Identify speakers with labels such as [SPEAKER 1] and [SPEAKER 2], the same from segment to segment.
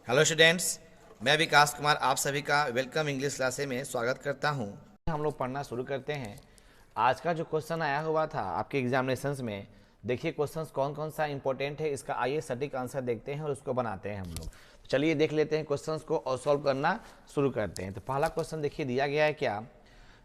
[SPEAKER 1] Hello students, मैं विकास कुमार आप सभी का वेलकम इंग्लिश क्लासे में स्वागत करता हूं। हम लोग पढ़ना शुरू करते हैं। आज का जो क्वेश्चन आया हुआ था आपके एग्जामिनेशंस में, देखिए क्वेश्चंस कौन कौन सा इंपॉर्टेंट है, इसका आइए सटीक आंसर देखते हैं और उसको बनाते हैं हम लोग। तो चलिए देख लेते हैं क्वेश्चंस को और सॉल्व करना शुरू करते हैं। तो पहला क्वेश्चन देखिए दिया गया है क्या,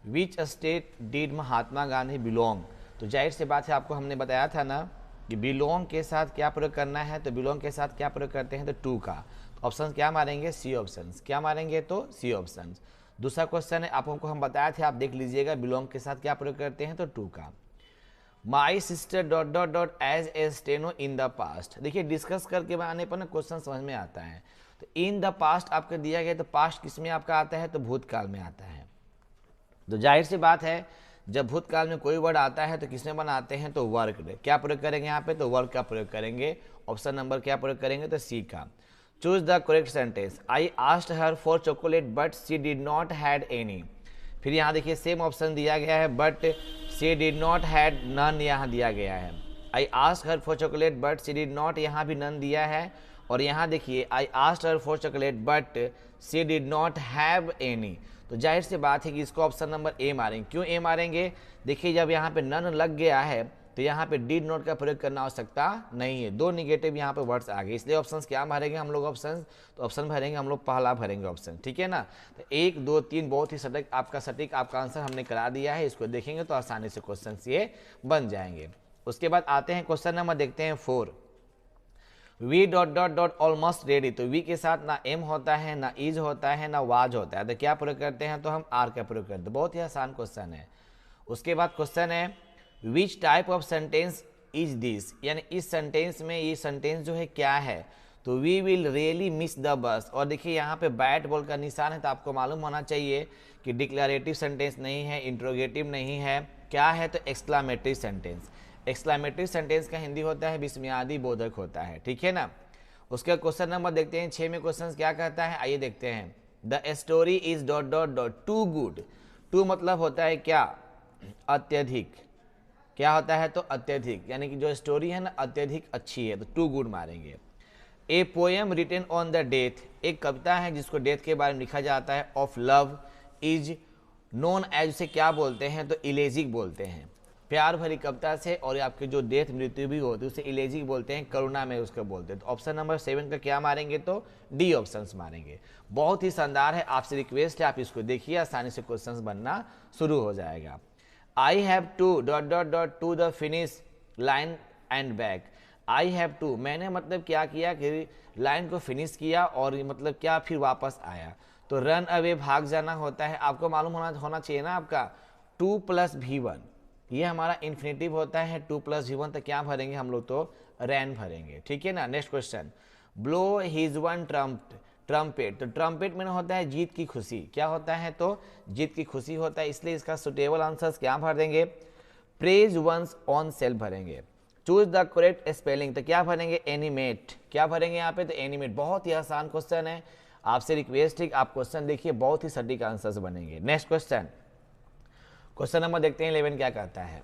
[SPEAKER 1] which state did Mahatma Gandhi belong. तो जाहिर सी बात है, आपको हमने बताया था ना कि बिलोंग के साथ क्या प्रयोग करना है, तो बिलोंग के साथ क्या प्रयोग करते हैं, तो टू का। ऑप्शन क्या मारेंगे, सी ऑप्शन। क्या मारेंगे, तो सी ऑप्शन। दूसरा क्वेश्चन है, आपको हम बताया थे, आप देख लीजिएगा, बिलोंग के साथ क्या प्रयोग करते हैं, तो टू का। My sister dot dot dot as a steno in the past. देखिए डिस्कस करके बनाने पर ना क्वेश्चन समझ में आता है। तो इन द पास्ट आपको दिया गया, तो पास्ट किस में आपका आता है, तो भूतकाल में आता है। तो जाहिर सी बात है, जब भूतकाल में कोई वर्ड आता है तो किसमें बनाते हैं, तो वर्कड। क्या प्रयोग करेंगे यहाँ पे, तो वर्क का प्रयोग करेंगे। ऑप्शन नंबर क्या प्रयोग करेंगे, तो सी का। Choose the correct sentence, I asked her for chocolate but she did not had any. फिर यहाँ देखिए सेम ऑप्शन दिया गया है, but she did not had none यहाँ दिया गया है। I asked her for chocolate but she did not, यहाँ भी नन दिया है। और यहाँ देखिए I asked her for chocolate but she did not have any. तो जाहिर सी बात है कि इसको ऑप्शन नंबर ए मारेंगे। क्यों ए मारेंगे, देखिए जब यहाँ पे नन लग गया है तो यहाँ पे डिड नॉट का प्रयोग करना आवश्यकता नहीं है। दो निगेटिव यहाँ पे वर्ड्स आ गए, इसलिए ऑप्शंस क्या भरेंगे हम लोग, ऑप्शन। तो ऑप्शन भरेंगे हम लोग, पहला भरेंगे ऑप्शन, ठीक है ना। तो 1 2 3 बहुत ही सटीक आपका आंसर हमने करा दिया है। इसको देखेंगे तो आसानी से क्वेश्चन ये बन जाएंगे। उसके बाद आते हैं क्वेश्चन नंबर देखते हैं 4। V dot dot dot almost ready. तो वी के साथ ना एम होता है, ना इज होता है, ना वाज होता है। तो क्या प्रयोग करते हैं, तो हम आर का प्रयोग करते हैं। बहुत ही आसान क्वेश्चन है। उसके बाद क्वेश्चन है, which type of sentence is this. यानी इस सेंटेंस में ये सेंटेंस जो है क्या है, तो we will really miss the bus. और देखिए यहाँ पे बैट बॉल का निशान है, तो आपको मालूम होना चाहिए कि डिक्लेरेटिव सेंटेंस नहीं है, इंट्रोगेटिव नहीं है, क्या है, तो एक्सक्लामेटरी सेंटेंस। एक्सक्लामेटरी सेंटेंस का हिंदी होता है विस्मयादि बोधक होता है, ठीक है ना। उसका क्वेश्चन नंबर देखते हैं 6 में। क्वेश्चन क्या कहता है, आइए देखते हैं। The story is dot dot dot too good. Too मतलब होता है क्या, अत्यधिक। क्या होता है, तो अत्यधिक, यानी कि जो स्टोरी है ना अत्यधिक अच्छी है, तो टू गुड मारेंगे। A poem written on the death. एक कविता है जिसको डेथ के बारे में लिखा जाता है, of love is known as, उसे क्या बोलते हैं, तो इलेजिक बोलते हैं। प्यार भरी कविता से और आपकी जो डेथ मृत्यु भी होती है उसे इलेजिक बोलते हैं, करुणा में उसको बोलते हैं। तो ऑप्शन नंबर 7 का क्या मारेंगे, तो डी ऑप्शन मारेंगे। बहुत ही शानदार है, आपसे रिक्वेस्ट है आप इसको देखिए, आसानी से क्वेश्चन बनना शुरू हो जाएगा। I have to dot dot dot to the finish line and back. I have to, मैंने मतलब क्या किया कि लाइन को फिनिश किया और मतलब क्या, फिर वापस आया। तो रन अवे भाग जाना होता है। आपको मालूम होना चाहिए ना आपका 2 + V1, ये हमारा इन्फिनेटिव होता है 2 + V1। तो क्या भरेंगे हम लोग, तो रैन भरेंगे, ठीक है ना। Next question, blow his one trumpet. तो ट्रम्पेट में होता है जीत की खुशी। क्या होता है, तो जीत की खुशी होता है, इसलिए इसका सुटेबल आंसर क्या भर देंगे, प्रेज वंस ऑन सेल्फ भरेंगे। Choose the correct spelling. तो क्या भरेंगे, एनिमेट। क्या भरेंगे यहाँ पे, तो एनिमेट। बहुत ही आसान क्वेश्चन है, आपसे रिक्वेस्ट है आप क्वेश्चन देखिए, बहुत ही सटीक आंसर्स बनेंगे। नेक्स्ट क्वेश्चन, क्वेश्चन नंबर देखते हैं 11 क्या कहता है।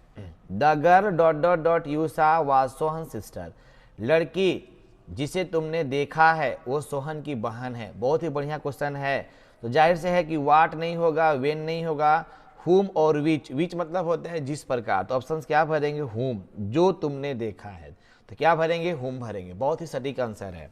[SPEAKER 1] The girl dot dot dot you सा वाज सोहन सिस्टर। लड़की जिसे तुमने देखा है वो सोहन की बहन है। बहुत ही बढ़िया क्वेश्चन है। तो जाहिर से है कि वाट नहीं होगा, वेन नहीं होगा, हुम और विच। विच मतलब होता है जिस प्रकार। तो ऑप्शंस क्या भरेंगे, हुम, जो तुमने देखा है। तो क्या भरेंगे, हुम भरेंगे। बहुत ही सटीक आंसर है।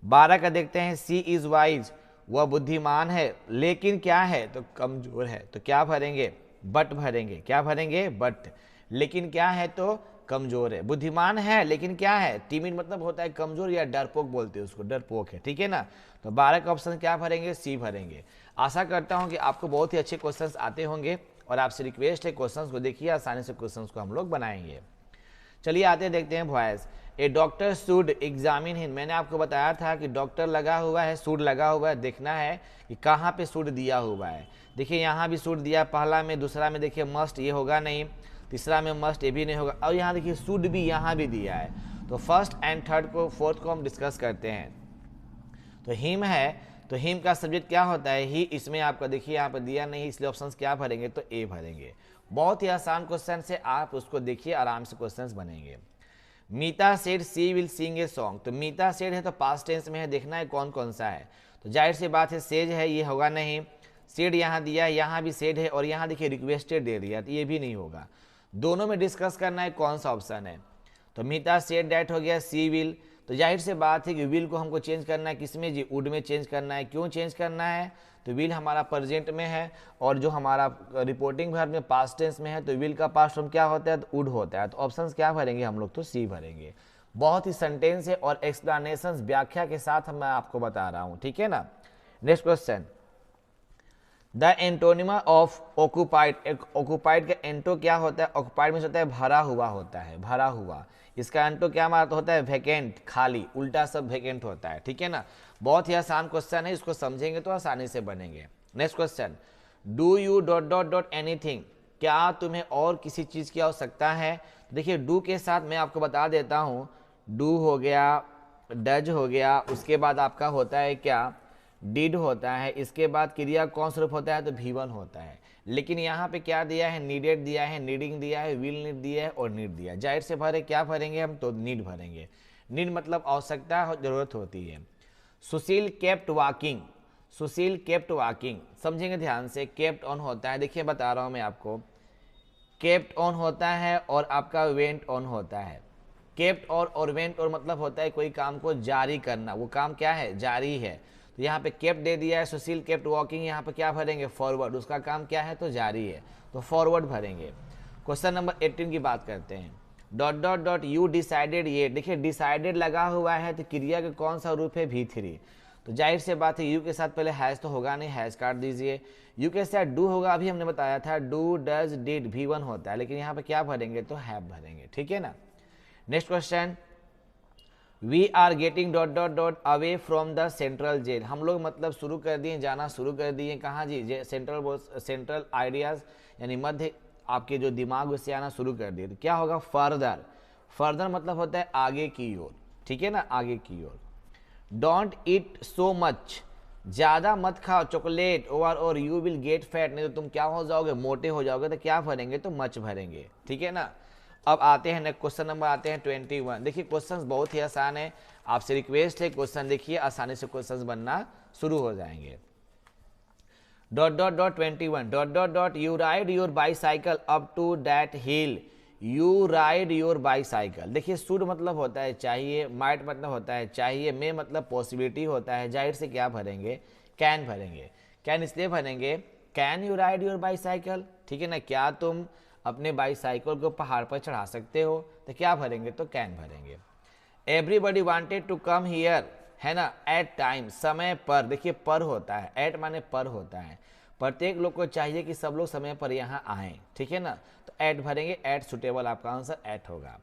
[SPEAKER 1] 12 का देखते हैं, सी इज वाइज, वह बुद्धिमान है लेकिन क्या है, तो कमजोर है। तो क्या भरेंगे, बट भरेंगे। क्या भरेंगे, बट। लेकिन क्या है, तो कमजोर है। बुद्धिमान है लेकिन क्या है, टिमिड मतलब होता है कमजोर, या डरपोक बोलते हैं उसको, डरपोक है, ठीक है ना। तो 12 का ऑप्शन क्या भरेंगे, सी भरेंगे। आशा करता हूं कि आपको बहुत ही अच्छे क्वेश्चंस आते होंगे और आपसे रिक्वेस्ट है क्वेश्चंस को देखिए, आसानी से क्वेश्चंस को हम लोग बनाएंगे। चलिए आते देखते हैं voice. A doctor should examine him. मैंने आपको बताया था कि डॉक्टर लगा हुआ है, शुड लगा हुआ है, देखना है कि कहाँ पे शुड दिया हुआ है। देखिए यहाँ भी शुड दिया, पहला में, दूसरा में देखिए मस्ट, ये होगा नहीं, तीसरा में मस्ट, ये भी नहीं होगा, और यहाँ देखिए शुड भी यहाँ भी दिया है। तो फर्स्ट एंड थर्ड को, फोर्थ को हम डिस्कस करते हैं। तो हिम है, तो हिम का सब्जेक्ट क्या होता है, ही। इसमें आपका देखिए यहाँ पर दिया नहीं, इसलिए ऑप्शन क्या भरेंगे, तो ए भरेंगे। बहुत ही आसान क्वेश्चन से आप उसको देखिए, आराम से क्वेश्चंस बनेंगे। Meeta said she will sing a song, तो मीता सेड है तो पास्ट टेंस में है, देखना है कौन कौन सा है। तो जाहिर सी बात है सेज है, ये होगा नहीं। सेड यहाँ दिया है, यहाँ भी सेड है, और यहाँ देखिए रिक्वेस्टेड दे दिया, तो ये भी नहीं होगा। दोनों में डिस्कस करना है कौन सा ऑप्शन है। तो मीता सेड डैट हो गया सी विल, तो जाहिर से बात है कि विल को हमको चेंज करना है किस में जी, वुड में चेंज करना है। क्यों चेंज करना है, तो विल हमारा प्रेजेंट में है और जो हमारा रिपोर्टिंग वर्ब में पास्ट टेंस में है, तो विल का पास्ट फॉर्म क्या होता है, तो वुड होता है। तो ऑप्शंस क्या भरेंगे हम लोग, तो सी भरेंगे। बहुत ही सेंटेंस है और एक्सप्लेनेशन व्याख्या के साथ मैं आपको बता रहा हूँ, ठीक है ना। Next question, the antonym of occupied, occupied का एंटो क्या होता है, ऑक्यूपाइड में होता है भरा हुआ होता है, भरा हुआ। इसका एंटो क्या मारता होता है, वैकेंट, खाली, उल्टा सब वैकेंट होता है, ठीक है ना। बहुत ही आसान क्वेश्चन है, इसको समझेंगे तो आसानी से बनेंगे। Next question, do U dot dot dot anything, क्या तुम्हें और किसी चीज़ की आवश्यकता है। देखिए डू के साथ मैं आपको बता देता हूँ, डू हो गया, डज हो गया, उसके बाद आपका होता है क्या, डिड होता है, इसके बाद क्रिया कौन सा रूप होता है, तो V1 होता है। लेकिन यहाँ पे क्या दिया है, नीडेड दिया है, नीडिंग दिया है, विल नीड दिया है और नीड दिया है। जाहिर से भरे क्या भरेंगे हम, तो नीड भरेंगे। नीड मतलब आवश्यकता, जरूरत होती है। सुशील केप्ट वॉकिंग, सुशील केप्ट वॉकिंग, समझेंगे ध्यान से। केप्ट ऑन होता है, देखिए बता रहा हूँ मैं आपको, केप्ट ऑन होता है और आपका वेंट ऑन होता है। केप्ट और वेंट और मतलब होता है कोई काम को जारी करना, वो काम क्या है, जारी है। तो यहाँ पे केप्ट दे दिया है, सुशील केप्ट वॉकिंग, यहाँ पे क्या भरेंगे, फॉरवर्ड, उसका काम क्या है, तो जारी है, तो फॉरवर्ड भरेंगे। क्वेश्चन नंबर 18 की बात करते हैं, dot dot dot you decided ये, देखिए डिसाइडेड लगा हुआ है तो क्रिया का कौन सा रूप है, V3। तो जाहिर से बात है यू के साथ पहले हैज तो होगा नहीं, हैज काट दीजिए। यू के साथ डू होगा, अभी हमने बताया था डू डज डिड V1 होता है, लेकिन यहाँ पे क्या भरेंगे, तो हैव भरेंगे, ठीक है ना। Next question, we are getting dot dot dot away from the central jail, हम लोग मतलब शुरू कर दिए, जाना शुरू कर दिए, कहाँ जी, सेंट्रल आइडियाज यानी मध्य आपके जो दिमाग उससे आना शुरू कर दिए। तो क्या होगा, फर्दर, फर्दर मतलब होता है आगे की ओर, ठीक है ना, आगे की ओर। डोंट ईट सो मच, ज़्यादा मत खाओ चॉकलेट ओवर और यू विल गेट फैट, नहीं तो तुम क्या हो जाओगे, मोटे हो जाओगे। तो क्या भरेंगे, तो मच भरेंगे, ठीक है ना। अब आते हैं नेक्स्ट क्वेश्चन नंबर, आते हैं 21। देखिए क्वेश्चंस बहुत ही आसान है, आपसे रिक्वेस्ट है क्वेश्चन देखिए, आसानी से क्वेश्चंस बनना शुरू हो जाएंगे। Dot dot dot 21, dot dot dot you ride your bicycle up to that hill, you ride your bicycle. देखिए शुड मतलब होता है चाहिए, माइट मतलब होता है चाहिए, मे मतलब पॉसिबिलिटी होता है। जाहिर से क्या भरेंगे, कैन भरेंगे। कैन इसलिए भरेंगे, can you ride your bicycle, ठीक है ना, क्या तुम अपने बाईसाइकिल को पहाड़ पर चढ़ा सकते हो, तो क्या भरेंगे, तो कैन भरेंगे। Everybody wanted to come here, है ना, एट टाइम, समय पर, देखिए पर होता है, एट माने पर होता है, प्रत्येक लोग को चाहिए कि सब लोग समय पर यहाँ आएँ, ठीक है ना, तो एट भरेंगे, एट सुटेबल, आपका आंसर एट होगा।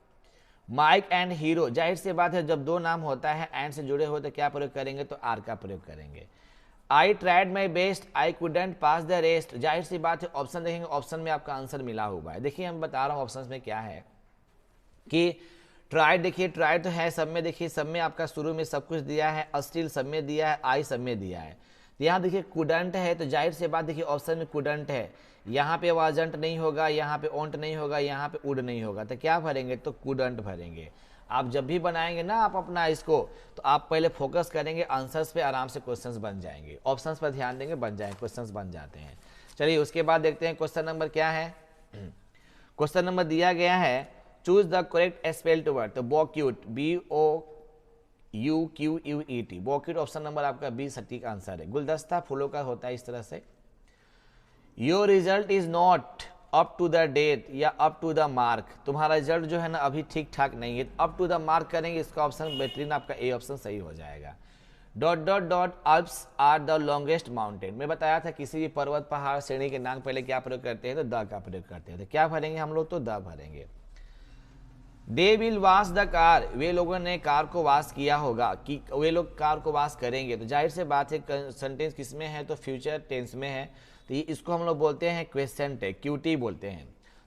[SPEAKER 1] माइक एंड हीरो, जाहिर सी बात है जब दो नाम होता है एंड से जुड़े हो तो क्या प्रयोग करेंगे, तो आर का प्रयोग करेंगे। I tried my best I couldn't pass the rest, जाहिर सी बात है ऑप्शन देखेंगे, ऑप्शन में आपका आंसर मिला हुआ है। देखिए हम बता रहा हूँ ऑप्शन में क्या है कि ट्राइड, देखिए ट्राइड तो है सब में, देखिए सब में आपका शुरू में सब कुछ दिया है, स्टिल सब में दिया है, आई सब में दिया है। तो यहाँ देखिए कुडंट है, तो जाहिर से बात देखिए ऑप्शन में कुडंट है, यहाँ पे वाजंट नहीं होगा, यहाँ पे ओंट नहीं होगा, यहाँ पे उड नहीं होगा, तो क्या भरेंगे, तो कुडंट भरेंगे। आप जब भी बनाएंगे ना आप अपना इसको, तो आप पहले फोकस करेंगे आंसर्स पे, आराम से क्वेश्चंस बन जाएंगे, ऑप्शंस पर ध्यान देंगे, बन जाएंगे, क्वेश्चंस बन जाते हैं। चलिए उसके बाद देखते हैं क्वेश्चन नंबर क्या है। क्वेश्चन नंबर दिया गया है, choose the correct spelled word, तो bouquet, BOUQUET, bouquet option number आपका बी सटीक आंसर है। गुलदस्ता फूलों का होता है इस तरह से। Your result is not up to the date या अप टू द मार्क, तुम्हारा रिजल्ट जो है ना अभी ठीक ठाक नहीं है, अप टू द मार्क करेंगे, इसका ऑप्शन बेहतरीन आपका ए ऑप्शन सही हो जाएगा। Dot dot dot Alps are the longest mountain, मैं बताया था किसी भी पर्वत पहाड़ श्रेणी के नाम पहले क्या प्रयोग करते हैं, तो द का प्रयोग करते हैं, तो क्या भरेंगे हम लोग, तो द भरेंगे। They will wash the car, वे लोगों ने कार को वॉश किया होगा, कि वे लोग कार को वॉश करेंगे, तो जाहिर से बात है सेंटेंस किस में है, तो फ्यूचर टेंस में है, तो ये इसको हम लोग बोलते हैं क्वेश्चन टेक, क्यूटी बोलते हैं।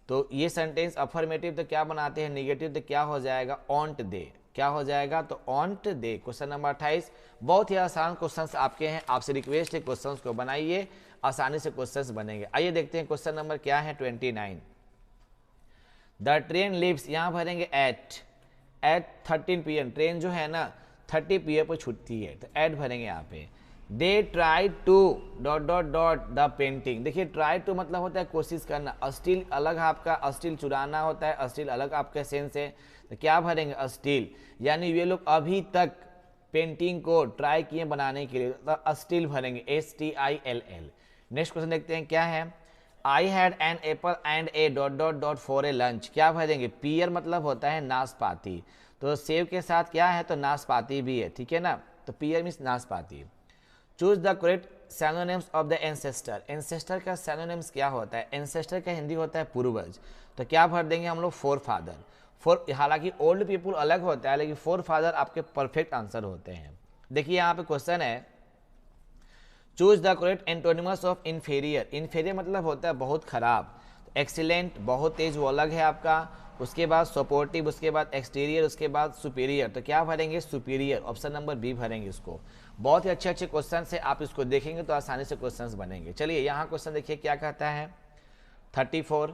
[SPEAKER 1] तो ये सेंटेंस अफर्मेटिव तो क्या बनाते हैं, निगेटिव तो क्या हो जाएगा, ऑन्ट दे, क्या हो जाएगा, तो ऑन्ट दे। क्वेश्चन नंबर 28, बहुत ही आसान क्वेश्चंस आपके हैं, आपसे रिक्वेस्ट है क्वेश्चंस को बनाइए, आसानी से क्वेश्चंस बनेंगे। आइए देखते हैं क्वेश्चन नंबर क्या है, 29। द ट्रेन लिव्स, यहाँ भरेंगे एट, एट 13 PM ट्रेन जो है ना 30 PM पर छूटती है, तो एट भरेंगे यहाँ पे। They try to dot dot dot the painting. देखिए ट्राई टू मतलब होता है कोशिश करना, अस्टिल अलग आपका, अस्टिल चुराना होता है, अस्टिल अलग आपका सेंस है, तो क्या भरेंगे अस्टिल। यानी ये लोग अभी तक पेंटिंग को ट्राई किए बनाने के लिए, तो अस्टिल भरेंगे STILL। नेक्स्ट क्वेश्चन देखते हैं क्या है। I had an apple and A dot dot dot for a lunch, क्या भरेंगे पियर मतलब होता है नाशपाती, तो सेब के साथ क्या है तो नाशपाती भी है, ठीक है ना, तो पियर मीन्स नाशपाती। Choose the correct synonyms of the ancestor. Ancestor का सैनोनिम्स क्या होता है, एंसेस्टर का हिंदी होता है पूर्वज, तो क्या भर देंगे हम लोग फोर फादर। हालांकि ओल्ड पीपुल अलग होता है, लेकिन फोर फादर आपके परफेक्ट आंसर होते हैं। देखिए यहाँ पे क्वेश्चन है choose the correct antonyms of inferior. Inferior मतलब होता है बहुत खराब, एक्सीलेंट बहुत तेज वो अलग है आपका, उसके बाद सपोर्टिव, उसके बाद एक्सटीरियर, उसके बाद सुपीरियर, तो क्या भरेंगे सुपीरियर, ऑप्शन नंबर बी भरेंगे इसको। बहुत ही अच्छे अच्छे क्वेश्चन से आप इसको देखेंगे तो आसानी से क्वेश्चंस बनेंगे। चलिए यहाँ क्वेश्चन देखिए क्या कहता है 34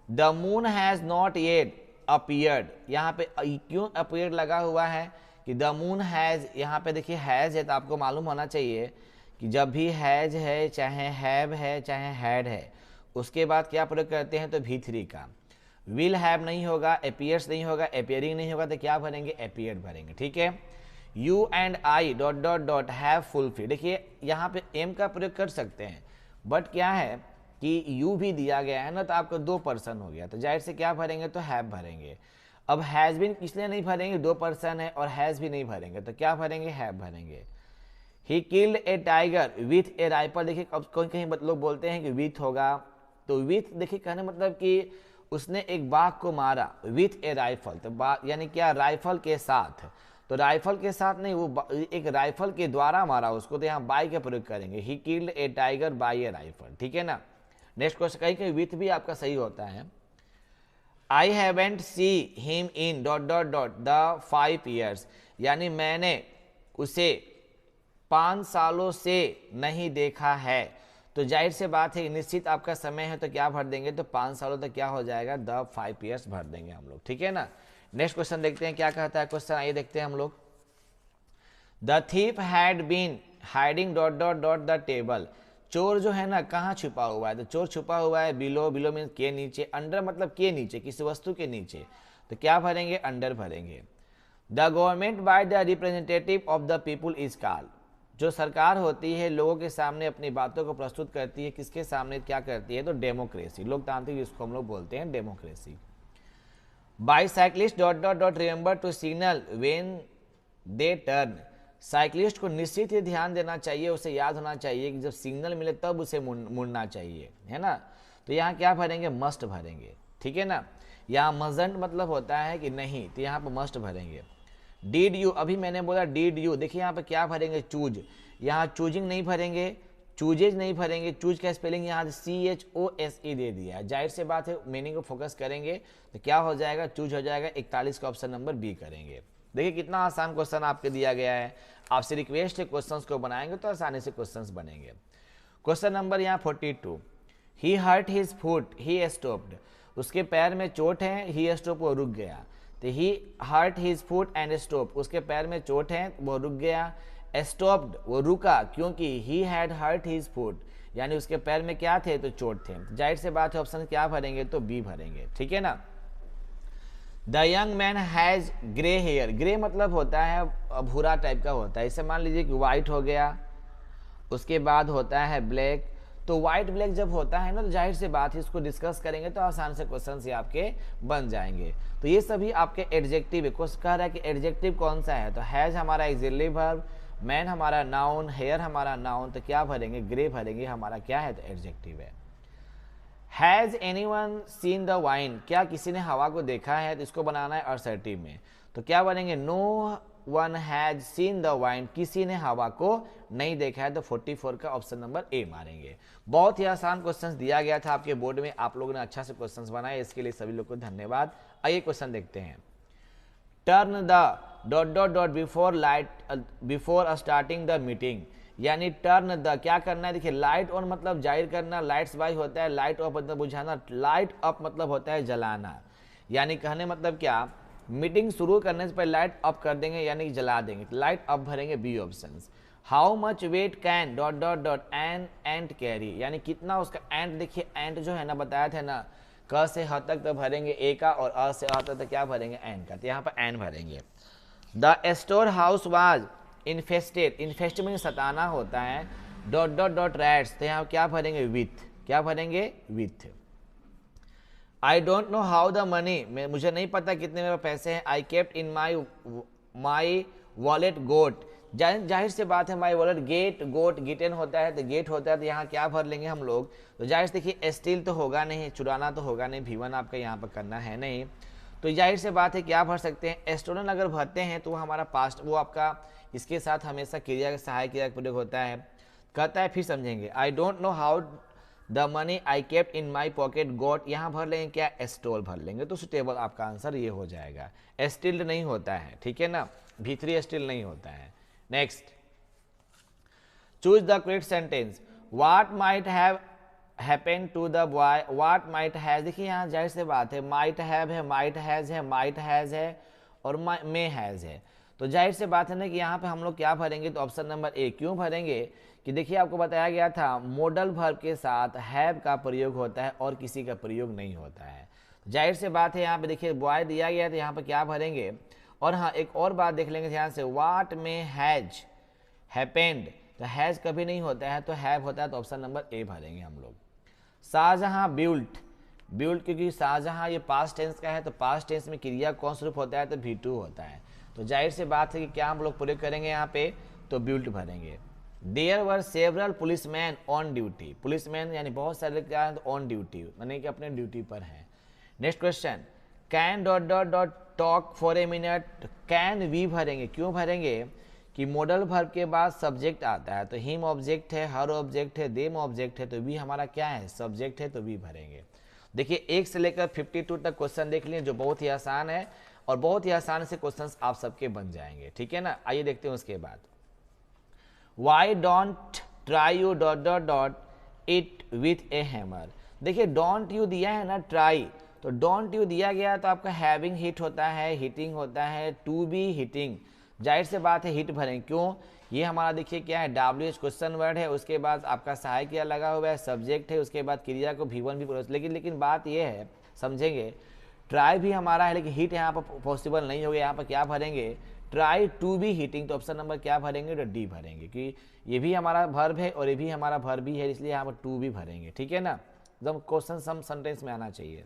[SPEAKER 1] the moon has not yet appeared. यहाँ पे क्यों अपीयर्ड लगा हुआ है कि द मून हैज, यहाँ पे देखिए हैज है तो आपको मालूम होना चाहिए कि जब भी हैज है चाहे हैव है चाहे हैड है उसके बाद क्या प्रयोग करते हैं तो V3 का। विल हैव नहीं होगा, अपीयर्स नहीं होगा, अपीयरिंग नहीं होगा, तो क्या भरेंगे अपीयर्ड भरेंगे, ठीक है। You and I dot dot dot have fulfil. देखिए यहाँ पे एम का प्रयोग कर सकते हैं, बट क्या है कि यू भी दिया गया है ना, तो आपको 2 पर्सन हो गया, तो जाहिर से क्या भरेंगे तो हैव भरेंगे। अब हैज बीन इसलिए नहीं भरेंगे 2 पर्सन है, और हैज भी नहीं भरेंगे, तो क्या भरेंगे हैव भरेंगे। He killed A tiger with A rifle. देखिए अब कहीं कहीं लोग बोलते हैं कि विथ होगा, तो विथ देखिए कहने मतलब कि उसने एक बाघ को मारा विथ ए राइफल, तो यानी क्या राइफल के साथ, तो राइफल के साथ नहीं, वो एक राइफल के द्वारा मारा उसको, तो यहाँ बाई का प्रयोग करेंगे। He killed A tiger by A rifle, ठीक है ना। नेक्स्ट क्वेश्चन कहीं कहीं विथ भी आपका सही होता है। I haven't see him in dot dot dot the 5 years, यानी मैंने उसे 5 सालों से नहीं देखा है, तो जाहिर से बात है निश्चित आपका समय है, तो क्या भर देंगे तो 5 सालों तक क्या हो जाएगा द 5 years भर देंगे हम लोग, ठीक है ना। नेक्स्ट क्वेश्चन देखते हैं क्या कहता है क्वेश्चन, आइए देखते हैं हम लोग। The thief had been hiding dot dot dot the table. चोर जो है ना कहाँ छुपा हुआ है, तो चोर छुपा हुआ है बिलो, बिलो मीन के नीचे, अंडर मतलब के नीचे, किसी वस्तु के नीचे, तो क्या भरेंगे अंडर भरेंगे। The government by the representative of the people is called. जो सरकार होती है लोगों के सामने अपनी बातों को प्रस्तुत करती है, किसके सामने क्या करती है तो डेमोक्रेसी, लोकतांत्रिक जिसको हम लोग बोलते हैं democracy. Bicyclist dot dot dot remember to signal when they turn. Cyclist को निश्चित ही ध्यान देना चाहिए, उसे याद होना चाहिए कि जब सिग्नल मिले तब उसे मुड़ना चाहिए, है ना। तो यहाँ क्या भरेंगे मस्ट भरेंगे, ठीक है ना। यहाँ मजंट मतलब होता है कि नहीं, तो यहाँ पर मस्ट भरेंगे। डीड यू, अभी मैंने बोला डीड यू, देखिए यहाँ पे क्या भरेंगे चूज, यहाँ चूजिंग नहीं भरेंगे, चूजेज नहीं भरेंगे, चूज का स्पेलिंग यहाँ CHOSE दे दिया है, जाहिर से बात है मीनिंग को फोकस करेंगे तो क्या हो जाएगा चूज हो जाएगा। 41 का ऑप्शन नंबर बी करेंगे। देखिए कितना आसान क्वेश्चन आपके दिया गया है, आपसे रिक्वेस्ट है क्वेश्चंस को बनाएंगे तो आसानी से क्वेश्चंस बनेंगे। क्वेश्चन नंबर यहाँ 42 he hurt his foot he stopped. उसके पैर में चोट है, ही स्टॉप वो रुक गया, तो he hurt his foot and stop, उसके पैर में चोट है वो रुक गया। स्टॉप्ड वो रुका क्योंकि he had hurt his foot, यानी उसके पैर में क्या थे तो चोट थे, जाहिर से बात है ऑप्शन क्या भरेंगे तो बी भरेंगे, ठीक है ना। The young man has grey hair. Grey मतलब होता है भूरा टाइप का होता है, इसे मान लीजिए कि व्हाइट हो गया, उसके बाद होता है ब्लैक, तो व्हाइट ब्लैक जब होता है ना तो जाहिर से बात है इसको डिस्कस करेंगे तो आसान से क्वेश्चन ये आपके बन जाएंगे। तो ये सभी आपके एडजेक्टिव है, क्वेश्चन कह रहा है कि एडजेक्टिव कौन सा है, तो हैज हमारा एक्सिलरी वर्ब, मैन हमारा नाउन, हेयर हमारा नाउन, तो क्या भरेंगे ग्रे भरेंगे, हमारा क्या है तो एडजेक्टिव है। Has anyone scene the wine, क्या किसी ने हवा को देखा है, तो इसको बनाना है असर्टिव में, तो क्या बनेंगे no one has seen the wind, किसी ने हवा को नहीं देखा है, तो 44 का ऑप्शन नंबर ए मारेंगे। बहुत ही आसान क्वेश्चंस दिया गया था आपके बोर्ड में, आप लोगों ने अच्छा से क्वेश्चंस बनाए, इसके लिए सभी लोग को धन्यवाद। आइए क्वेश्चन देखते हैं। Turn the dot dot dot before starting the meeting, यानी टर्न द क्या करना है, देखिए लाइट ऑन मतलब जाहिर करना, लाइट्स बाय होता है, लाइट ऑफ मतलब बुझाना, लाइट अप मतलब होता है जलाना, यानी कहने मतलब क्या मीटिंग शुरू करने से पहले लाइट ऑफ कर देंगे यानी कि जला देंगे, तो लाइट ऑफ भरेंगे B option. How much weight can dot dot dot an ant carry, यानी कितना उसका एंट, देखिए एंट जो है ना बताया था ना, क से ह तक तो भरेंगे ए का और अ से अ तक तो क्या भरेंगे एन का, तो यहाँ पर एन भरेंगे। The store house was infested, इन्फेस्ट में सताना होता है, डॉट डॉट डॉट रैट्स, तो यहाँ क्या भरेंगे विथ, क्या भरेंगे with. I don't know how the money, मुझे नहीं पता कितने मेरे पैसे हैं, I kept in my wallet गोट, जाहिर से बात है माई वॉलेट गेट, गोट गिटेन होता है तो गेट होता है, तो यहाँ क्या भर लेंगे हम लोग, तो जाहिर से देखिए स्टील तो होगा नहीं, चुराना तो होगा नहीं, V1 आपका यहाँ पर करना है नहीं, तो जाहिर से बात है क्या भर सकते हैं, स्टूडेंट अगर भरते हैं तो वो हमारा पास्ट, वो आपका इसके साथ हमेशा क्रिया का सहायक क्रिया का प्रयोग होता है। कहता है फिर समझेंगे, I don't know how the money I kept in my pocket got, यहाँ भर लेंगे क्या, स्टोल भर लेंगे, तो सुटेबल आपका आंसर ये हो जाएगा। स्टील्ड नहीं होता है, ठीक है ना, V3 स्टील नहीं होता है। Next, choose the correct sentence, what might have happen to the boy, what might has, देखिए यहाँ जाहिर से बात है माइट हैव है, माइट हैज है, माइट हैज है और मे हैज है, तो जाहिर से बात है ना कि यहाँ पे हम लोग क्या भरेंगे, तो ऑप्शन नंबर ए। क्यों भरेंगे कि देखिए आपको बताया गया था मॉडल वर्ब के साथ हैव का प्रयोग होता है और किसी का प्रयोग नहीं होता है, जाहिर से बात है यहाँ पे देखिए बॉय दिया गया है तो यहाँ पे क्या भरेंगे। और हाँ एक और बात देख लेंगे ध्यान से, व्हाट में हैज हैपेंड, तो हैज कभी नहीं होता है तो हैव होता है, तो ऑप्शन नंबर ए भरेंगे हम लोग। शाहजहां बिल्ट, बिल्ट क्योंकि शाहजहां ये पास्ट टेंस का है तो पास्ट टेंस में क्रिया कौन सा रूप होता है, तो V2 होता है, तो जाहिर से बात है कि क्या हम लोग प्रयोग करेंगे यहाँ पे, तो बिल्ट भरेंगे। There were several policeman on duty, policeman यानी बहुत सारे क्या है, तो ऑन ड्यूटी यानी कि अपने ड्यूटी पर हैं। Next question, can dot dot dot talk for a minute, can we भरेंगे, क्यों भरेंगे कि मॉडल वर्ब के बाद सब्जेक्ट आता है, तो हिम ऑब्जेक्ट है, हर ऑब्जेक्ट है, देम ऑब्जेक्ट है, तो वी हमारा क्या है, सब्जेक्ट है, तो वी भरेंगे। देखिए 1 से लेकर 52 तक क्वेश्चन देख लिए जो बहुत ही आसान है और बहुत ही आसान से क्वेश्चंस आप सबके बन जाएंगे, ठीक है ना। आइए देखते हैं उसके बाद, why don't try U dot dot dot it with A hammer, देखिए डोंट यू दिया है ना ट्राई, तो डोंट यू दिया गया तो आपका हैविंग हिट होता है, हिटिंग होता है, टू बी हिटिंग, जाहिर से बात है हिट भरें, क्यों, ये हमारा देखिए क्या है WH क्वेश्चन वर्ड है, उसके बाद आपका सहायक क्रिया लगा हुआ है, सब्जेक्ट है, उसके बाद क्रिया को V1 भी, लेकिन बात ये है समझेंगे, ट्राई भी हमारा है लेकिन हिट यहाँ पर पॉसिबल नहीं होगा, यहाँ पर क्या भरेंगे, ट्राई टू बी हिटिंग, तो ऑप्शन नंबर क्या भरेंगे, तो डी भरेंगे, कि ये भी हमारा वर्ब है और ये भी हमारा वर्ब ही है, इसलिए यहाँ पर टू भी भरेंगे, ठीक है ना, जब क्वेश्चन सम सेंटेंस में आना चाहिए।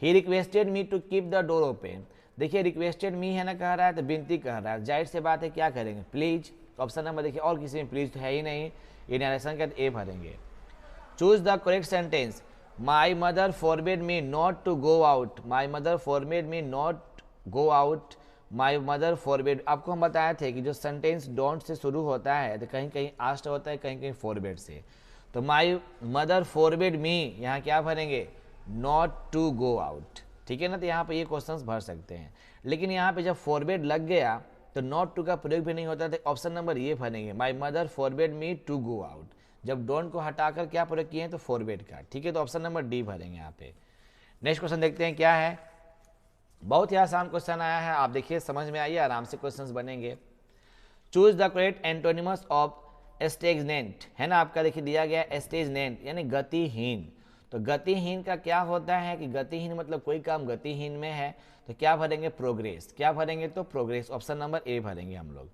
[SPEAKER 1] He requested me to keep the door open, देखिए रिक्वेस्टेड मी है ना कह रहा है तो विनती कह रहा है, जाहिर से बात है क्या करेंगे प्लीज, तो ऑप्शन नंबर देखिए और किसी में प्लीज तो है ही नहीं, ये नरेशन का ए भरेंगे। Choose the correct sentence, my mother forbid me not to go out, my mother forbid me not go out, my mother forbid, आपको हम बताए थे कि जो सेंटेंस डोंट से शुरू होता है तो कहीं कहीं आस्ट होता है, कहीं कहीं फॉरबिड से, तो माई मदर फॉरबिड मी यहाँ क्या भरेंगे, नॉट टू गो आउट, ठीक है ना, तो यहाँ पे ये क्वेश्चंस भर सकते हैं, लेकिन यहाँ पे जब फॉरबिड लग गया तो नॉट टू का प्रयोग भी नहीं होता, तो ऑप्शन नंबर ये भरेंगे, my mother forbid me to go out, जब डोंट को हटाकर क्या प्रयोग किए हैं तो फॉरबिड का, ठीक है, तो ऑप्शन नंबर डी भरेंगे यहाँ पे। नेक्स्ट क्वेश्चन देखते हैं क्या है, बहुत ही आसान क्वेश्चन आया है, आप देखिए समझ में आइए, आराम से क्वेश्चंस बनेंगे। Choose the correct antonyms of stagnant, है ना, आपका देखिए दिया गया स्टेगनेंट यानी गतिहीन, तो गतिहीन का क्या होता है कि गतिहीन मतलब कोई काम गतिहीन में है, तो क्या भरेंगे, प्रोग्रेस, क्या भरेंगे, तो प्रोग्रेस, ऑप्शन नंबर ए भरेंगे हम लोग।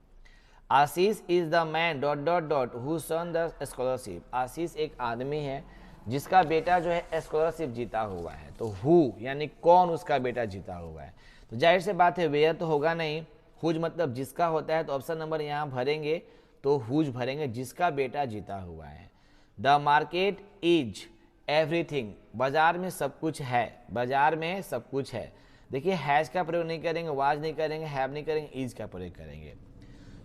[SPEAKER 1] Ashish is the man dot dot dot who won the scholarship, Ashish एक आदमी है जिसका बेटा जो है स्कॉलरशिप जीता हुआ है, तो हु यानी कौन उसका बेटा जीता हुआ है, तो जाहिर से बात है वेयर तो होगा नहीं, हुज मतलब जिसका होता है, तो ऑप्शन नंबर यहाँ भरेंगे, तो हुज भरेंगे, जिसका बेटा जीता हुआ है। द मार्केट इज एवरीथिंग, बाजार में सब कुछ है, बाजार में सब कुछ है, देखिए हैज का प्रयोग नहीं करेंगे, वाज नहीं करेंगे, हैव नहीं करेंगे, इज का प्रयोग करेंगे।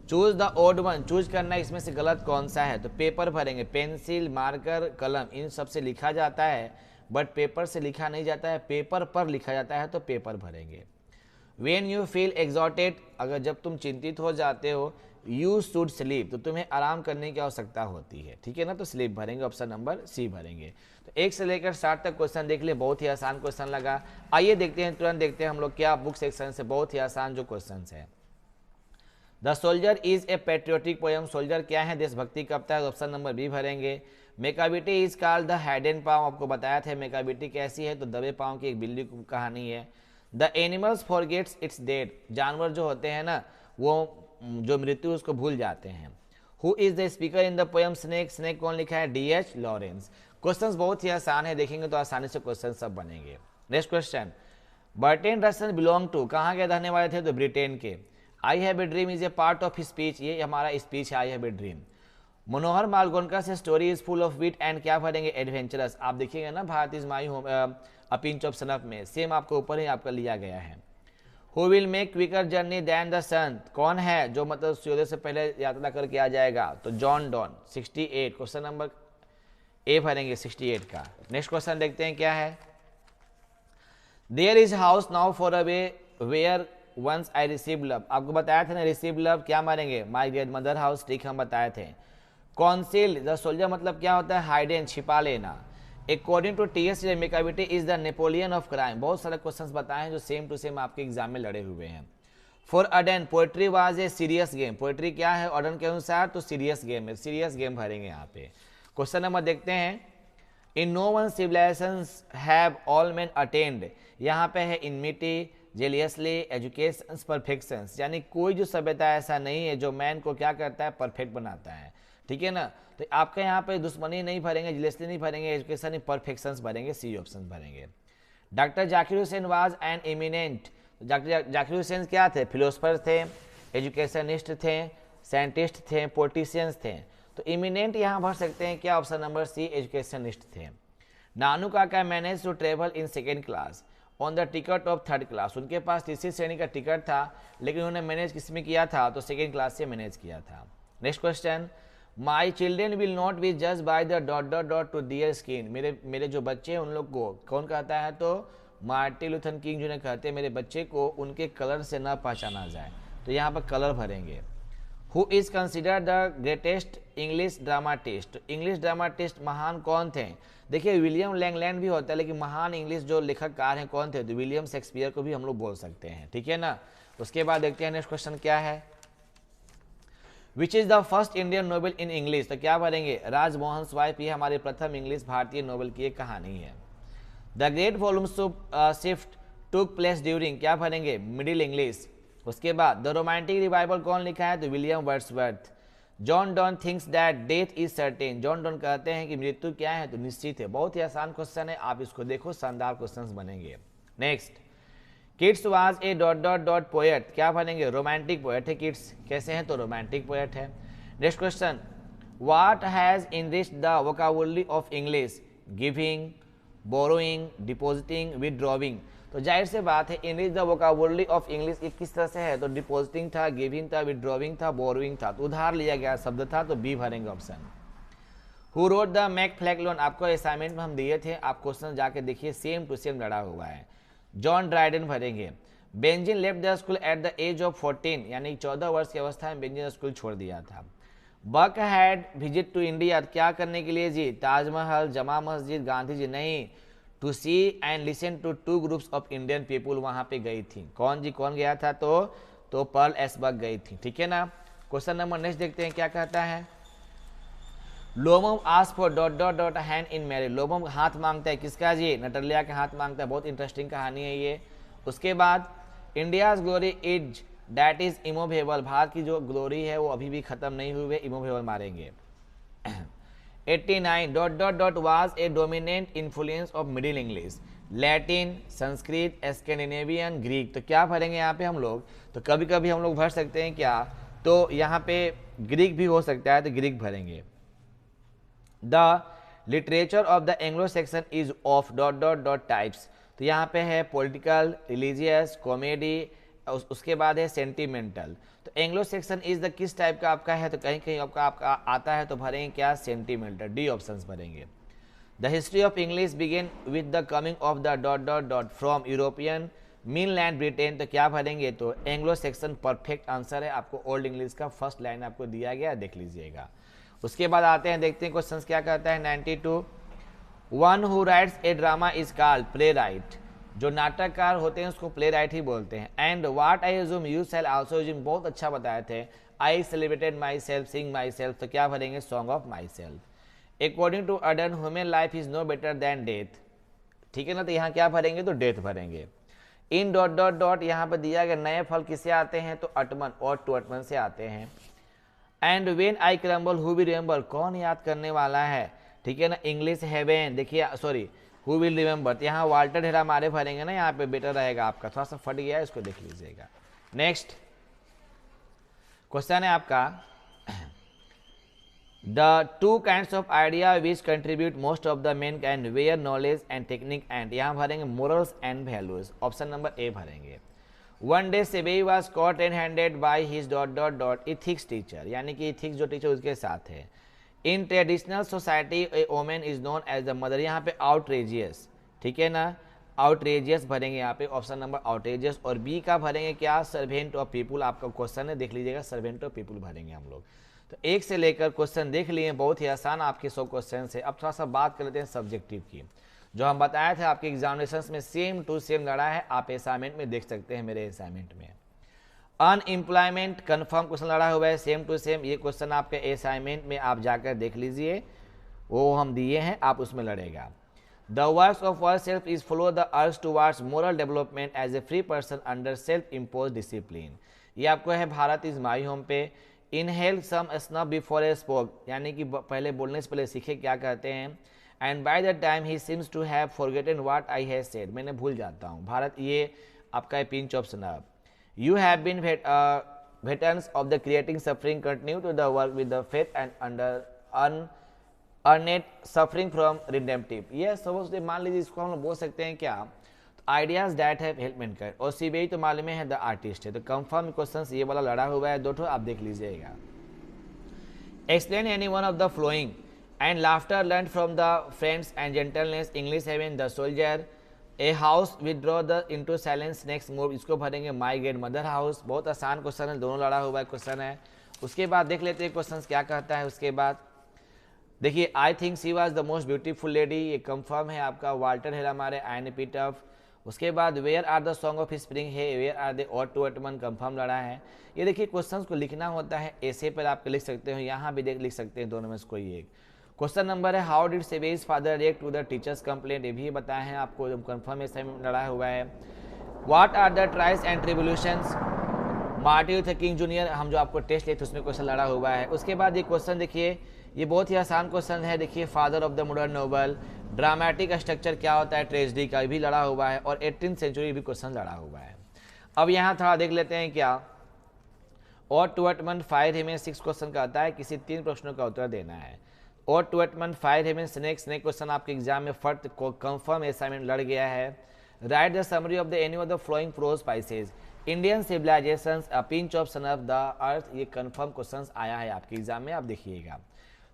[SPEAKER 1] Choose the odd one, choose करना इसमें से गलत कौन सा है, तो पेपर भरेंगे, पेंसिल मार्कर कलम इन सब से लिखा जाता है बट पेपर से लिखा नहीं जाता है, पेपर पर लिखा जाता है, तो पेपर भरेंगे। वेन यू फील एग्जॉटेड, अगर जब तुम चिंतित हो जाते हो, यू शुड स्लीप, तो तुम्हें आराम करने की आवश्यकता होती है, ठीक है ना, तो स्लीप भरेंगे, ऑप्शन नंबर सी भरेंगे। तो 1 से लेकर 60 तक क्वेश्चन देख लिए, बहुत ही आसान क्वेश्चन लगा। आइए देखते हैं, तुरंत देखते हैं हम लोग क्या बुक सेक्शन से बहुत ही आसान जो क्वेश्चन है। The soldier is a patriotic poem, soldier क्या है, देशभक्ति कविता है, ऑप्शन नंबर बी भरेंगे। मेकाबिटी इज कॉल्ड द हेडेन पाव, आपको बताया था मेकाबिटी कैसी है, तो दबे पाँव की एक बिल्ली की कहानी है। The animals forgets it's dead, जानवर जो होते हैं ना वो जो मृत्यु उसको भूल जाते हैं। Who is the speaker in the poem snake, snake कौन लिखा है, डी.एच. लॉरेंस। क्वेश्चंस बहुत ही आसान है, देखेंगे तो आसानी से क्वेश्चन सब बनेंगे। Next question, Bertrand Russell belong to, कहाँ के रहने वाले थे, तो ब्रिटेन के। I have a dream is a part of speech, ये हमारा स्पीच है आई have a dream. Manohar Malgonkar से story is full of wit and क्या भरेंगे, एडवेंचरस। आप देखिएगा ना Bharat is my home a pinch of snuff में सेम आपको ऊपर ही आपका लिया गया है। Who will make quicker journey than the sun, कौन है जो मतलब सूर्योदय से पहले यात्रा करके आ जाएगा, तो John Donne. 68 question number A भरेंगे 68 का। नेक्स्ट क्वेश्चन देखते हैं क्या है। There is house now for a way where once I receive love, आपको बताया था ना रिसीव लव क्या मारेंगे, माई ग्रेट मदर हाउस, ठीक हम बताए थे। कॉन्सील द सोल्जर मतलब क्या होता है, हाइडेन छिपा लेना। According to T S. Macavity is the Napoleon of crime, बहुत सारे क्वेश्चंस बताए हैं जो सेम टू सेम आपके एग्जाम में लड़े हुए हैं। For Auden poetry was a serious game, poetry क्या है अडन के अनुसार, तो सीरियस गेम है, सीरियस गेम भरेंगे यहाँ पे। क्वेश्चन नंबर देखते हैं, in no one civilisations have all men attend, यहाँ पे है इनमिटी जेलियसली एजुकेशन परफेक्शंस, यानी कोई जो सभ्यता ऐसा नहीं है जो मैन को क्या करता है, परफेक्ट बनाता है, ठीक है ना। तो आपके यहाँ पे दुश्मनी नहीं भरेंगे, जेलियसली नहीं भरेंगे, एजुकेशन नहीं परफेक्शंस भरेंगे, सी ऑप्शन भरेंगे। Doctor Zakir Hussain was an eminent, Zakir Hussain क्या थे, फिलोसफर थे, एजुकेशनिस्ट थे, साइंटिस्ट थे, पॉलिटिशियंस थे, तो इमिनेंट यहाँ भर सकते हैं क्या, ऑप्शन नंबर सी एजुकेशनिस्ट थे। Nanu Kaka manage to travel in second class on the ticket of third class, उनके पास तीसरी श्रेणी का टिकट था लेकिन उन्होंने मैनेज किस में किया था, तो सेकेंड क्लास से मैनेज किया था। Next question, my children will not be जज by the dot dot dot to their skin, मेरे जो बच्चे हैं उन लोग को कौन कहता है, तो मार्टिन लूथर किंग जो ने कहते हैं मेरे बच्चे को उनके कलर से ना पहचाना जाए, तो यहाँ पर कलर भरेंगे। Who is consider the greatest English dramatist, English dramatist महान कौन थे, देखिए विलियम लैंगलैंड भी होता है लेकिन महान इंग्लिश जो लेखककार हैं कौन थे, तो विलियम शेक्सपियर को भी हम लोग बोल सकते हैं, ठीक है ना। उसके बाद देखते हैं नेक्स्ट क्वेश्चन क्या है, which is the first Indian Nobel in English, तो क्या भरेंगे, राजमोहन स्वाइप, ये हमारे प्रथम इंग्लिश भारतीय नोबेल की एक कहानी है। The great volume shift took place during, क्या भरेंगे, मिडिल इंग्लिश। उसके बाद द रोमांटिक रिवाइवल कौन लिखा है, तो William Wordsworth. John Donne thinks that death is certain, John Donne कहते हैं कि मृत्यु क्या है, तो निश्चित है। बहुत ही आसान क्वेश्चन है, आप इसको देखो शानदार क्वेश्चंस बनेंगे। Next, kids was a dot dot dot poet, क्या बनेंगे, रोमांटिक पोएट है किड्स, कैसे हैं, तो रोमांटिक पोएट है। Next question, what has enriched the vocabulary of English, giving, borrowing, depositing, withdrawing, तो जाहिर से बात है enrich the vocabulary of English ये किस तरह से है, तो डिपॉजिटिंग था, गिविंग था, विदड्रॉइंग था, बोरोइंग था, तो उधार लिया गया शब्द था, तो बी भरेंगे ऑप्शन। हु रोट द मैकफ्लैगलोन, आपको असाइनमेंट में हम दिए थे, आप क्वेश्चन जाके देखिए सेम टू सेम लड़ा हुआ है, जॉन ड्राइडन भरेंगे। Benjamin left the school at the age of 14, यानी 14 वर्ष की अवस्था में बेंजिन स्कूल छोड़ दिया था। बक हैड विजिट टू इंडिया, क्या करने के लिए जी, ताजमहल, जमा मस्जिद, गांधी जी नहीं, to see and listen to two groups of Indian people, वहां पे गई थी, कौन जी कौन गया था, तो पर्ल एस बक गई थी, ठीक है ना। क्वेश्चन नंबर नेक्स्ट देखते हैं क्या कहता है, Lomov ask for dot dot dot hand in marriage, Lomov हाथ मांगता है किसका जी, नटलिया का हाथ मांगता है, बहुत इंटरेस्टिंग कहानी है ये। उसके बाद India's glory is that is immovable, Bharat की जो ग्लोरी है वो अभी भी खत्म नहीं हुई है, इमोवेबल मारेंगे। 89 dot dot dot was a dominant influence of middle English, Latin, Sanskrit, Scandinavian, Greek, तो क्या भरेंगे यहाँ पे हम लोग, तो कभी कभी हम लोग भर सकते हैं क्या, तो यहाँ पे ग्रीक भी हो सकता है, तो ग्रीक भरेंगे। The literature of the Anglo Saxon is of dot dot dot types, तो यहाँ पे है पॉलिटिकल, रिलीजियस, कॉमेडी, उसके बाद है सेंटिमेंटल, तो एंग्लो सेक्शन इज द किस टाइप का आपका है, तो कहीं कहीं आपका आता है तो भरेंगे क्या, सेंटिमेंटल, डी ऑप्शंस भरेंगे। The history of English begin with the coming of the dot dot dot from European mainland Britain, तो क्या भरेंगे, तो एंग्लो सेक्शन परफेक्ट आंसर है, आपको ओल्ड इंग्लिश का फर्स्ट लाइन आपको दिया गया, देख लीजिएगा। उसके बाद आते हैं देखते हैं क्वेश्चंस क्या कहता है। 92 one who writes a drama is called play right, जो नाटककार होते हैं उसको प्ले राइट ही बोलते हैं। And what I assume you shall also assume, बहुत अच्छा बताए थे। I celebrated myself, sing myself, तो क्या भरेंगे, song of myself. According to Auden human life is no better than death, ठीक है ना, तो यहाँ क्या भरेंगे, तो डेथ भरेंगे। इन डॉट डॉट डॉट यहाँ पर दिया गया नए फल किससे आते हैं, तो अटमन और टू अटमन से आते हैं। And when I crumble who will remember, कौन याद करने वाला है, ठीक है ना, इंग्लिश हेवन, देखिए सॉरी हु विल रिमेंबर, यहाँ वाल्टर हेरा मारे भरेंगे ना, यहाँ पे बेटर रहेगा आपका, थोड़ा सा फट गया है, इसको देख लीजिएगा। नेक्स्ट क्वेश्चन है आपका, the two kinds of idea which contribute most of the men and where knowledge and technique and, यहाँ भरेंगे morals and values, option number A भरेंगे। One day Sebei was caught and handed by his dot dot dot ethics teacher, यानी कि ethics जो teacher उसके साथ है। In traditional society a women is known as the mother, यहाँ पे outrageous, ठीक है ना, आउटरेजियस भरेंगे यहाँ पे, ऑप्शन नंबर आउटरेजियस। और बी का भरेंगे क्या, सर्वेंट ऑफ पीपुल, आपका क्वेश्चन है देख लीजिएगा, सर्वेंट ऑफ पीपुल भरेंगे हम लोग। तो एक से लेकर क्वेश्चन देख लिए, बहुत ही आसान आपके 100 क्वेश्चन है। अब थोड़ा सा बात कर लेते हैं सब्जेक्टिव की, जो हम बताए थे आपके एग्जामिनेशन में सेम टू सेम लड़ा है, आप असाइनमेंट में देख सकते हैं मेरे असाइनमेंट में। अनएम्प्लॉयमेंट कन्फर्म क्वेश्चन लड़ा हुआ है सेम टू सेम, ये क्वेश्चन आपके असाइनमेंट में आप जाकर देख लीजिए, वो हम दिए हैं, आप उसमें लड़ेगा। The works of our self is follow the urge towards moral development as a free person under self impose discipline, ये आपको है भारत इज माई होम पे। Inhale some snuff before a spoke, यानी कि पहले बोलने से पहले सीखे क्या कहते हैं। And by the time he seems to have forgotten what I have said, मैंने भूल जाता हूँ, भारत ये आपका है pinch of snuff. You have been veterans of the creating suffering, continue to the work with the faith and under unearned suffering from redemptive, ये suppose मान लीजिए इसको हम लोग बोल सकते हैं क्या, ideas that have help Mankind. और सीबीआई तो मालूम है द आर्टिस्ट है, तो कंफर्म क्वेश्चन ये वाला लड़ा हुआ है, दो ठो आप देख लीजिएगा। Explain any one of the flowing and laughter learn from the friends and gentleness, English heaven the soldier, a house withdraw the into silence next move, इसको भरेंगे माई ग्रेट मदर हाउस। बहुत आसान क्वेश्चन है, दोनों लड़ा हुआ है question है। उसके बाद देख लेते हैं क्वेश्चन क्या कहता है। उसके बाद देखिए I think she was the most beautiful lady, ये कंफर्म है आपका, वाल्टर हेरा मारे आयन पीटफ। उसके बाद where are the song of spring है, where are the ode to autumn, confirm लड़ा है। ये देखिए क्वेश्चन को लिखना होता है, ऐसे पर आप लिख सकते हो, यहाँ भी लिख सकते हैं, दोनों में से कोई एक। क्वेश्चन नंबर है how did Sebei's father react to the teacher's complaint, ये भी बताए हैं आपको, जब कंफर्मेशन लड़ा हुआ है। What are the trials and tribulations Martin Luther King junior, हम जो आपको टेस्ट लिए थे उसमें क्वेश्चन लड़ा हुआ है। उसके बाद ये क्वेश्चन देखिए, ये बहुत ही आसान क्वेश्चन है, देखिए father of the modern novel, dramatic structure क्या होता है ट्रेजेडी का, भी लड़ा हुआ है। और 18वीं सेंचुरी भी क्वेश्चन लड़ा हुआ है। अब यहाँ थोड़ा देख लेते हैं क्या, और to autumn fire Hemen 6 question का आता है, किसी 3 प्रश्नों का उत्तर देना है। और to autumn fire heaven snake question आपके एग्जाम में फर्स्ट कंफर्म असाइनमेंट लड़ गया है। Write the summary of the any of the following prose spices, Indian civilisations, a pinch of sun of the earth, ये कंफर्म क्वेश्चन आया है आपके exam में, आप देखिएगा।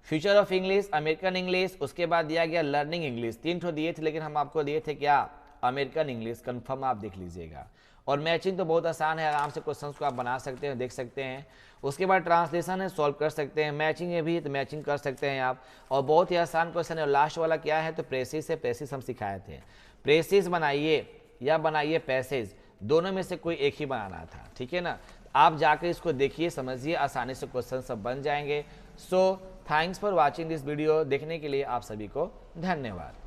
[SPEAKER 1] Future of English, American English. उसके बाद दिया गया लर्निंग इंग्लिश, 3 ठो दिए थे, लेकिन हम आपको दिए थे क्या, अमेरिकन इंग्लिश, कंफर्म आप देख लीजिएगा। और मैचिंग तो बहुत आसान है, आराम से क्वेश्चंस को आप बना सकते हैं, देख सकते हैं। उसके बाद ट्रांसलेशन है, सॉल्व कर सकते हैं। मैचिंग है भी, तो मैचिंग कर सकते हैं आप, और बहुत ही आसान क्वेश्चन है। और लास्ट वाला क्या है, तो प्रेसिस है, प्रेसिस हम सिखाए थे। प्रेसिस बनाइए या बनाइए पैसेज, दोनों में से कोई एक ही बनाना था, ठीक है ना। आप जाकर इसको देखिए, समझिए, आसानी से क्वेश्चन सब बन जाएंगे। So thanks for watching this video, देखने के लिए आप सभी को धन्यवाद।